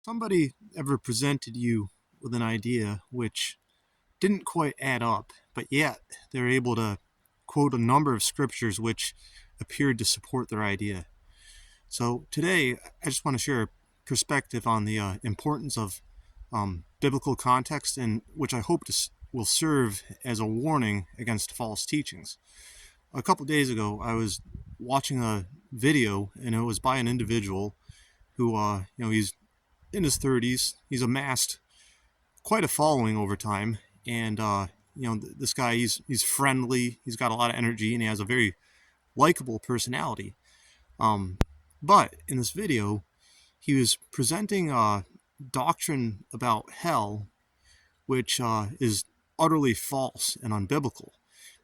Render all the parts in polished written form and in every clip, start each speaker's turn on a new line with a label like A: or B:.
A: Somebody ever presented you with an idea which didn't quite add up, but yet they're able to quote a number of scriptures which appeared to support their idea. So today, I just want to share a perspective on the importance of biblical context, and which I hope will serve as a warning against false teachings. A couple days ago, I was watching a video, and it was by an individual who, he's in his 30s. He's amassed quite a following over time, and this guy, he's friendly. He's got a lot of energy, and he has a very likable personality. But in this video, he was presenting a doctrine about hell, which is utterly false and unbiblical.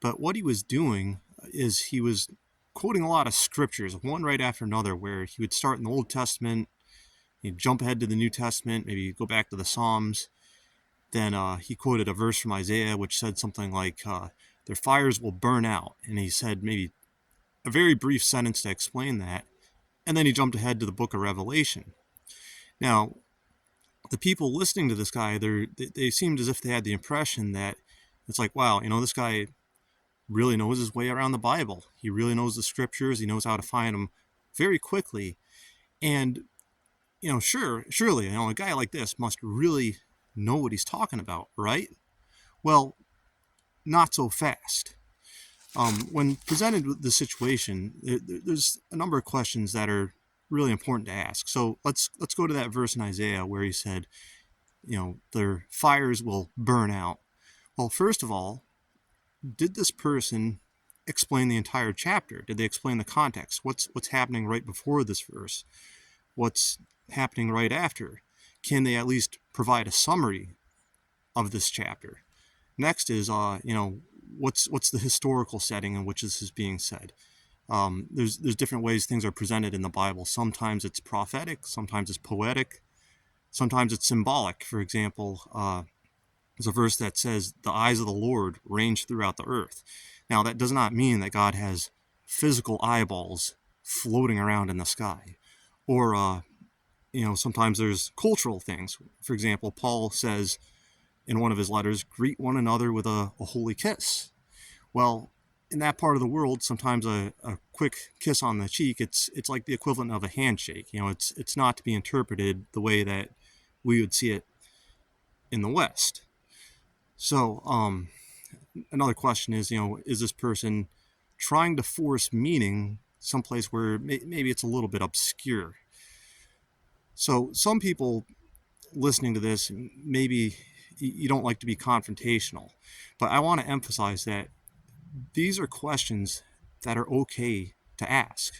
A: But what he was doing is he was quoting a lot of scriptures, one right after another, where he would start in the Old Testament, he'd jump ahead to the New Testament, maybe go back to the Psalms. Then he quoted a verse from Isaiah, which said something like, their fires will burn out. And he said maybe a very brief sentence to explain that. And then he jumped ahead to the book of Revelation. Now, the people listening to this guy, they seemed as if they had the impression that it's like, wow, this guy really knows his way around the Bible. He really knows the scriptures. He knows how to find them very quickly. And, surely, a guy like this must really know what he's talking about, right? Well, not so fast. When presented with the situation, there's a number of questions that are really important to ask. So let's go to that verse in Isaiah where he said, their fires will burn out. Well, first of all, did this person explain the entire chapter? Did they explain the context? What's happening right before this verse? What's happening right after? Can they at least provide a summary of this chapter? Next is, what's the historical setting in which this is being said? There's different ways things are presented in the Bible. Sometimes it's prophetic, sometimes it's poetic, sometimes it's symbolic. For example, there's a verse that says, the eyes of the Lord range throughout the earth. Now, that does not mean that God has physical eyeballs floating around in the sky. Or, sometimes there's cultural things. For example, Paul says in one of his letters, greet one another with a holy kiss. Well, in that part of the world, sometimes a quick kiss on the cheek, it's like the equivalent of a handshake. It's not to be interpreted the way that we would see it in the West. So, another question is, is this person trying to force meaning someplace where maybe it's a little bit obscure? So some people listening to this, maybe you don't like to be confrontational, but I want to emphasize that these are questions that are okay to ask.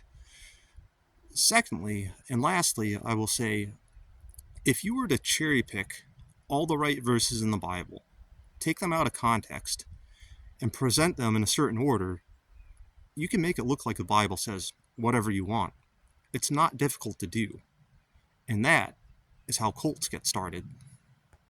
A: Secondly, and lastly, I will say, if you were to cherry pick all the right verses in the Bible, take them out of context, and present them in a certain order, you can make it look like the Bible says whatever you want. It's not difficult to do. And that is how cults get started.